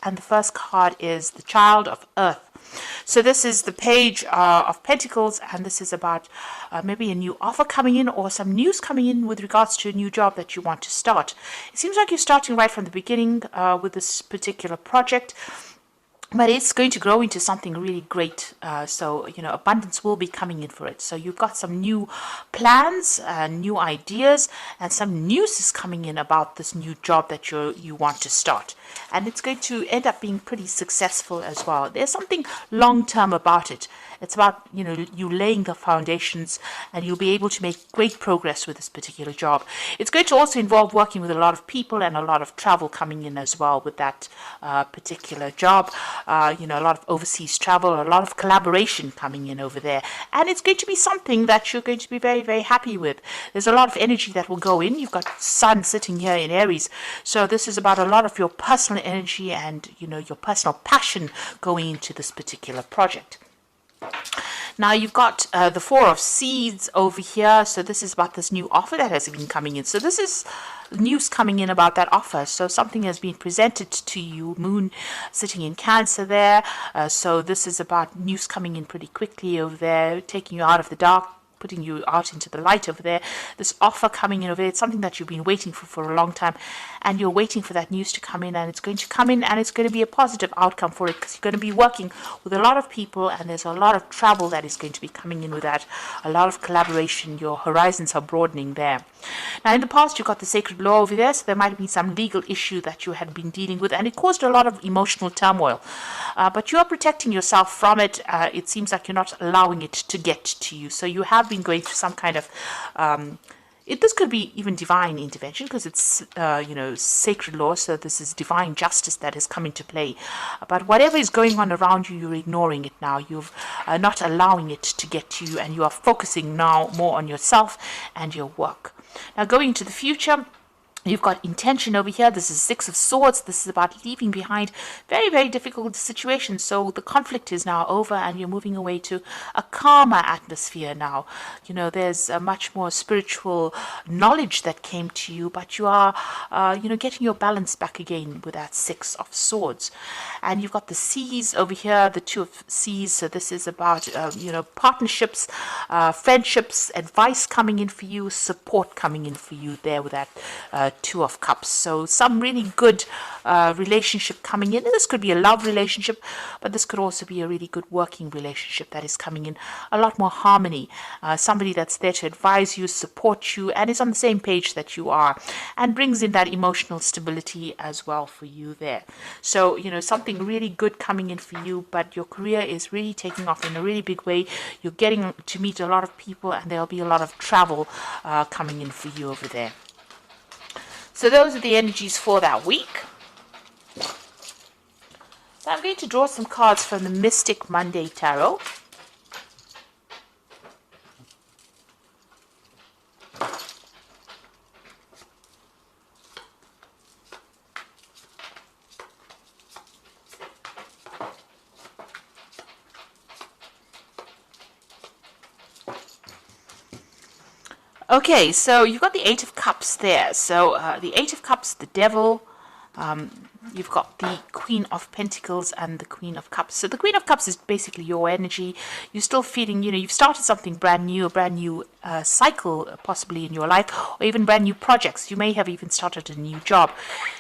and the first card is the Child of Earth. So this is the Page of Pentacles, and this is about maybe a new offer coming in or some news coming in with regards to a new job that you want to start. It seems like you're starting right from the beginning with this particular project, but it's going to grow into something really great. So, abundance will be coming in for it. So you've got some new plans, new ideas, and some news is coming in about this new job that you want to start. And it's going to end up being pretty successful as well. There's something long-term about it. It's about, you laying the foundations, and you'll be able to make great progress with this particular job. It's going to also involve working with a lot of people and a lot of travel coming in as well with that particular job. A lot of overseas travel, a lot of collaboration coming in over there. And it's going to be something that you're going to be very, very happy with. There's a lot of energy that will go in. You've got Sun sitting here in Aries. So this is about a lot of your personal energy and, your personal passion going into this particular project. Now you've got the Four of Seeds over here. So this is about this new offer that has been coming in. So this is news coming in about that offer. So something has been presented to you. Moon sitting in Cancer there. So this is about news coming in pretty quickly over there, taking you out of the dark, putting you out into the light over there. This offer coming in over there, it's something that you've been waiting for a long time, and you're waiting for that news to come in, and it's going to come in, and it's going to be a positive outcome for it, because you're going to be working with a lot of people, and there's a lot of travel that is going to be coming in with that, a lot of collaboration. Your horizons are broadening there. Now in the past you got the sacred law over there, so there might have been some legal issue that you had been dealing with, and it caused a lot of emotional turmoil, but you are protecting yourself from it. It seems like you're not allowing it to get to you, so you have been going through some kind of this could be even divine intervention, because it's sacred law, so this is divine justice that has come into play. But whatever is going on around you, you're ignoring it now. You're not allowing it to get to you, and you are focusing now more on yourself and your work. Now going into the future, you've got intention over here. This is Six of Swords. This is about leaving behind very, very difficult situations. So the conflict is now over, and you're moving away to a calmer atmosphere now. There's a much more spiritual knowledge that came to you, but you are, getting your balance back again with that Six of Swords. And you've got the Seas over here, the Two of Seas. So this is about, partnerships, friendships, advice coming in for you, support coming in for you there with that Two of Cups. So some really good relationship coming in. This could be a love relationship, but this could also be a really good working relationship that is coming in. A lot more harmony. Somebody that's there to advise you, support you, and is on the same page that you are, and brings in that emotional stability as well for you there. So, something really good coming in for you, but your career is really taking off in a really big way. You're getting to meet a lot of people, and there'll be a lot of travel coming in for you over there. So those are the energies for that week. So I'm going to draw some cards from the Mystic Monday Tarot. Okay, so you've got the Eight of Cups there. So the Eight of Cups, the Devil. You've got the Queen of Pentacles and the Queen of Cups. So the Queen of Cups is basically your energy. You're still feeling, you've started something brand new, a brand new cycle possibly in your life, or even brand new projects. You may have even started a new job.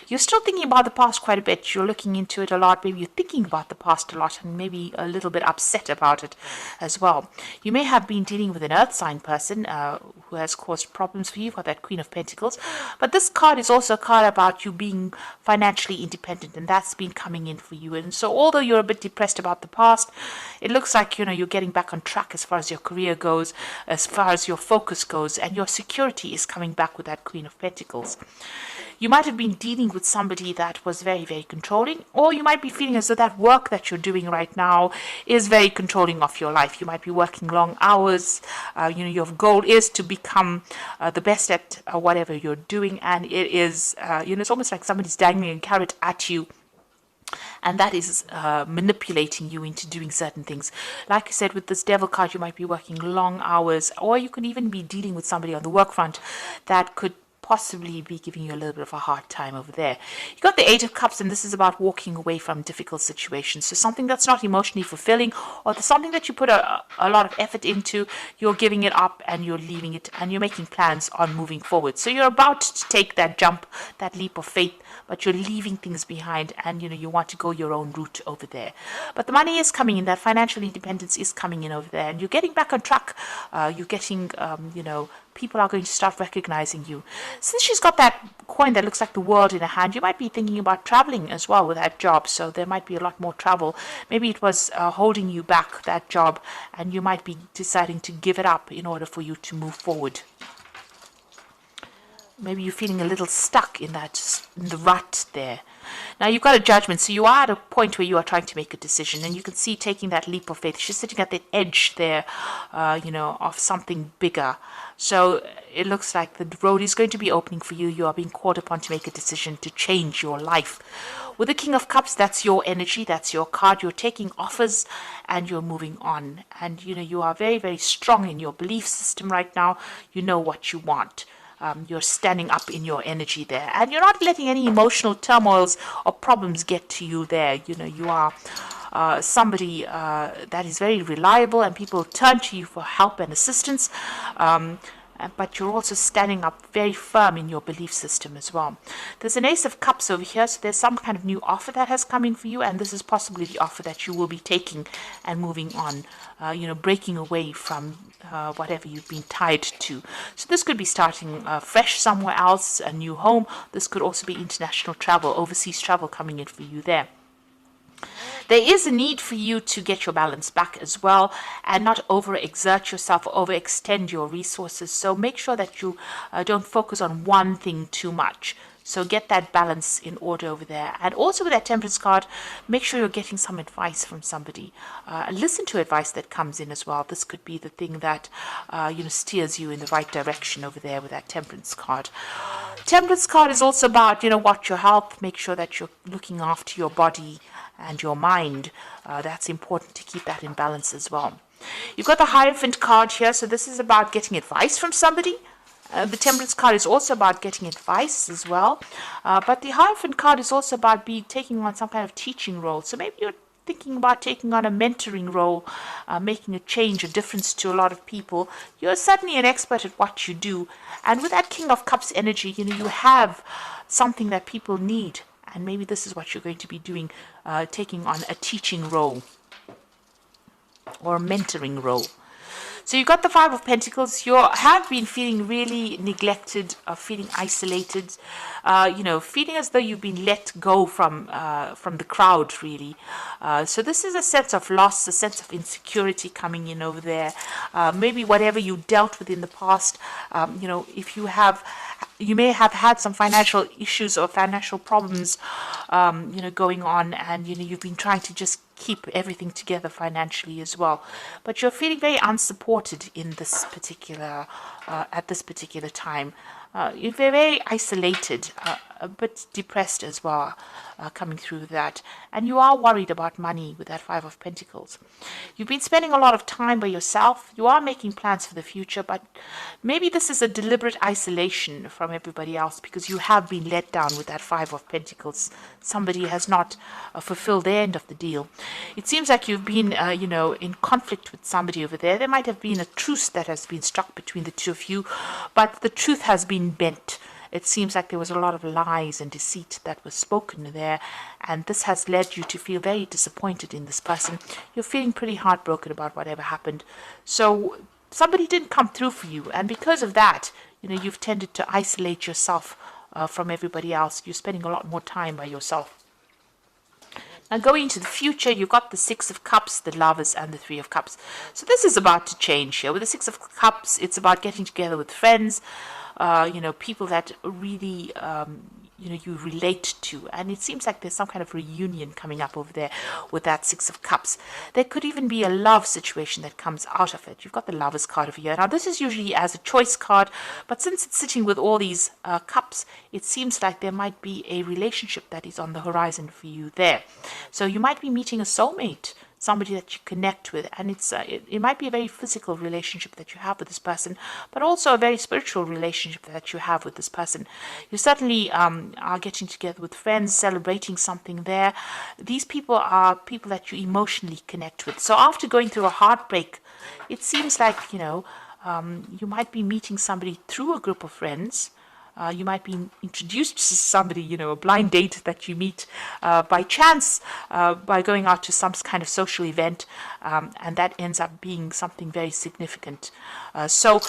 You're still thinking about the past quite a bit. You're looking into it a lot. Maybe you're thinking about the past a lot, and maybe a little bit upset about it as well. You may have been dealing with an earth sign person who has caused problems for you. You've got that Queen of Pentacles. But this card is also a card about you being financially independent, and that's been coming in for you. And so although you're a bit depressed about the past, it looks like you're getting back on track as far as your career goes, as far as your focus goes, and your security is coming back with that Queen of Pentacles. You might have been dealing with somebody that was very, very controlling, or you might be feeling as though that work that you're doing right now is very controlling of your life. You might be working long hours. Your goal is to become the best at whatever you're doing, and it is, it's almost like somebody's dangling a carrot at you, and that is manipulating you into doing certain things. Like I said, with this Devil card, you might be working long hours, or you could even be dealing with somebody on the work front that could possibly be giving you a little bit of a hard time over there. You got the Eight of Cups, and this is about walking away from difficult situations. So something that's not emotionally fulfilling, or something that you put a lot of effort into, you're giving it up and you're leaving it, and you're making plans on moving forward. So you're about to take that jump, that leap of faith, but you're leaving things behind, and you want to go your own route over there. But the money is coming in, that financial independence is coming in over there, and you're getting back on track. You're getting, people are going to start recognizing you. Since she's got that coin that looks like the world in her hand, you might be thinking about traveling as well with that job. So there might be a lot more travel. Maybe it was holding you back, that job, and you might be deciding to give it up in order for you to move forward. Maybe you're feeling a little stuck in the rut there. Now you've got a Judgment, so you are at a point where you are trying to make a decision, and you can see taking that leap of faith. She's sitting at the edge there, of something bigger. So it looks like the road is going to be opening for you. You are being called upon to make a decision to change your life. With the King of Cups, that's your energy, that's your card. You're taking offers and you're moving on. And, you are very, very strong in your belief system right now. You know what you want. You're standing up in your energy there, and you're not letting any emotional turmoils or problems get to you there. You are somebody that is very reliable, and people turn to you for help and assistance. But you're also standing up very firm in your belief system as well. There's an Ace of Cups over here, so there's some kind of new offer that has come in for you, and this is possibly the offer that you will be taking and moving on, breaking away from whatever you've been tied to. So this could be starting fresh somewhere else, a new home. This could also be international travel, overseas travel coming in for you there. There is a need for you to get your balance back as well, and not overexert yourself or overextend your resources. So make sure that you don't focus on one thing too much. So get that balance in order over there. And also with that Temperance card, make sure you're getting some advice from somebody. Listen to advice that comes in as well. This could be the thing that steers you in the right direction over there with that Temperance card. Temperance card is also about, watch your health. Make sure that you're looking after your body and your mind. That's important to keep that in balance as well. You've got the Hierophant card here, so this is about getting advice from somebody. The Temperance card is also about getting advice as well. But the Hierophant card is also about taking on some kind of teaching role. So maybe you're thinking about taking on a mentoring role, making a change, a difference to a lot of people. You're certainly an expert at what you do. And with that King of Cups energy, you have something that people need. And maybe this is what you're going to be doing, taking on a teaching role or a mentoring role. So you've got the Five of Pentacles. You have been feeling really neglected, feeling isolated, feeling as though you've been let go from the crowd, really. So this is a sense of loss, a sense of insecurity coming in over there. Maybe whatever you dealt with in the past, if you may have had some financial issues or financial problems, going on, and you've been trying to just keep everything together financially as well, but you're feeling very unsupported in this particular at this particular time. You're very isolated, but depressed as well, coming through that. And you are worried about money with that Five of Pentacles. You've been spending a lot of time by yourself. You are making plans for the future, but maybe this is a deliberate isolation from everybody else because you have been let down with that Five of Pentacles. Somebody has not fulfilled their end of the deal. It seems like you've been, in conflict with somebody over there. There might have been a truce that has been struck between the two of you, but the truth has been bent. It seems like there was a lot of lies and deceit that was spoken there, and this has led you to feel very disappointed in this person. You're feeling pretty heartbroken about whatever happened. So somebody didn't come through for you, and because of that, you've tended to isolate yourself from everybody else. You're spending a lot more time by yourself. Now going into the future, you've got the Six of Cups, the Lovers, and the Three of Cups. So this is about to change here. With the Six of Cups, it's about getting together with friends, people that really, you relate to. And it seems like there's some kind of reunion coming up over there with that Six of Cups. There could even be a love situation that comes out of it. You've got the Lovers card over here. Now, this is usually as a choice card, but since it's sitting with all these cups, it seems like there might be a relationship that is on the horizon for you there. So you might be meeting a soulmate. somebody that you connect with, and it might be a very physical relationship that you have with this person, but also a very spiritual relationship that you have with this person. You certainly are getting together with friends, celebrating something there. These people are people that you emotionally connect with. So after going through a heartbreak, it seems like, you might be meeting somebody through a group of friends. You might be introduced to somebody, a blind date that you meet by chance by going out to some kind of social event, and that ends up being something very significant. So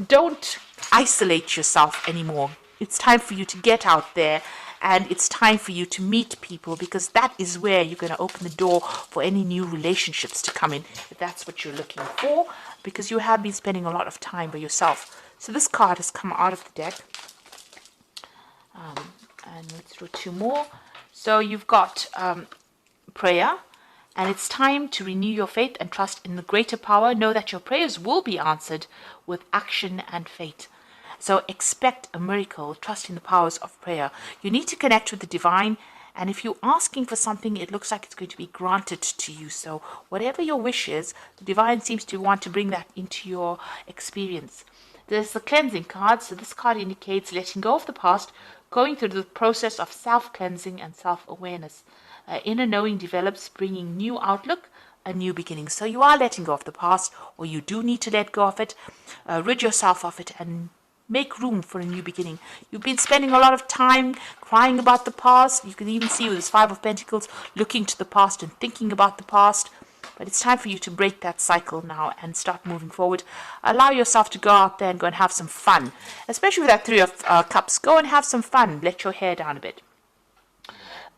don't isolate yourself anymore. It's time for you to get out there, and it's time for you to meet people, because that is where you're going to open the door for any new relationships to come in, if that's what you're looking for, because you have been spending a lot of time by yourself. So this card has come out of the deck. And let's do 2 more. So you've got prayer, and it's time to renew your faith and trust in the greater power. Know that your prayers will be answered with action and faith. So expect a miracle, trust in the powers of prayer. You need to connect with the divine, and if you're asking for something, it looks like it's going to be granted to you. So whatever your wish is, the divine seems to want to bring that into your experience. There's the cleansing card. So this card indicates letting go of the past, going through the process of self-cleansing and self-awareness. Inner knowing develops, bringing new outlook, a new beginning. So you are letting go of the past, or you do need to let go of it, rid yourself of it, and make room for a new beginning. You've been spending a lot of time crying about the past. You can even see with this 5 of Pentacles, looking to the past and thinking about the past. But it's time for you to break that cycle now and start moving forward. Allow yourself to go out there and go and have some fun. Especially with that 3 of Cups. Go and have some fun. Let your hair down a bit.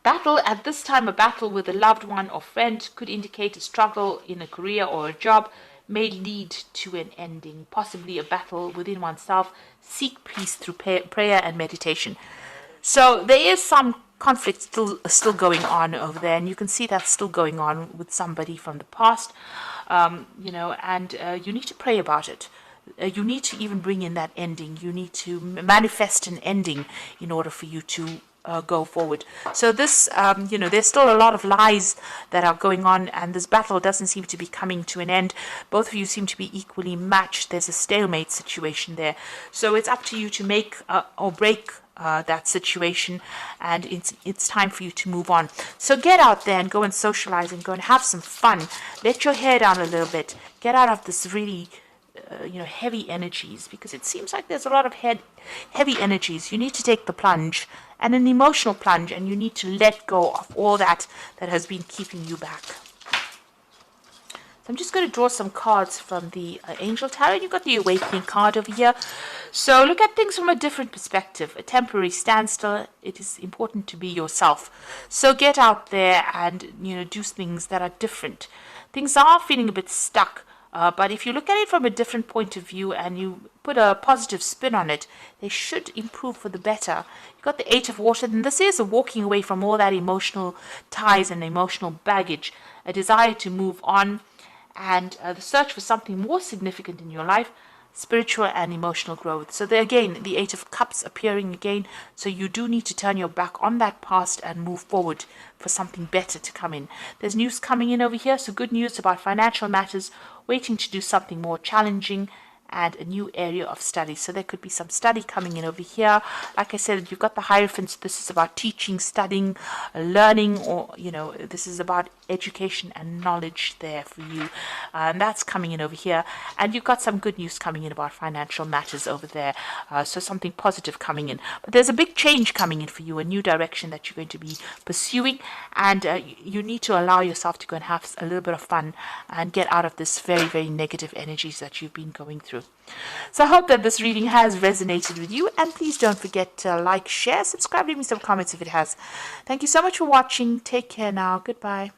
Battle. At this time, a battle with a loved one or friend could indicate a struggle in a career or a job may lead to an ending. Possibly a battle within oneself. Seek peace through prayer and meditation. So there is some conflict still going on over there, and you can see that's still going on with somebody from the past, and you need to pray about it. You need to even bring in that ending. You need to manifest an ending in order for you to go forward. So this, there's still a lot of lies that are going on, and this battle doesn't seem to be coming to an end. Both of you seem to be equally matched. There's a stalemate situation there. So it's up to you to make or break that situation, and it's time for you to move on. So get out there and go and socialize and go and have some fun. Let your hair down a little bit. Get out of this really heavy energies, because it seems like there's a lot of heavy energies. You need to take the plunge, and an emotional plunge, and you need to let go of all that has been keeping you back. So I'm just going to draw some cards from the Angel Tarot. You've got the Awakening card over here. So look at things from a different perspective. A temporary standstill. It is important to be yourself. So get out there and do things that are different. Things are feeling a bit stuck. But if you look at it from a different point of view and you put a positive spin on it, they should improve for the better. You've got the 8 of Water, and this is a walking away from all that emotional ties and emotional baggage, a desire to move on, and the search for something more significant in your life, spiritual and emotional growth. So there again, the 8 of Cups appearing again. So you do need to turn your back on that past and move forward for something better to come in. There's news coming in over here. So good news about financial matters, waiting to do something more challenging, and a new area of study. So there could be some study coming in over here. Like I said, you've got the Hierophant. This is about teaching, studying, learning, or, this is about education and knowledge there for you. And that's coming in over here. And you've got some good news coming in about financial matters over there. So something positive coming in. But there's a big change coming in for you, a new direction that you're going to be pursuing. And you need to allow yourself to go and have a little bit of fun and get out of this very, very negative energies that you've been going through. So I hope that this reading has resonated with you, and please don't forget to like, share, subscribe, leave me some comments if it has. Thank you so much for watching. Take care now. Goodbye.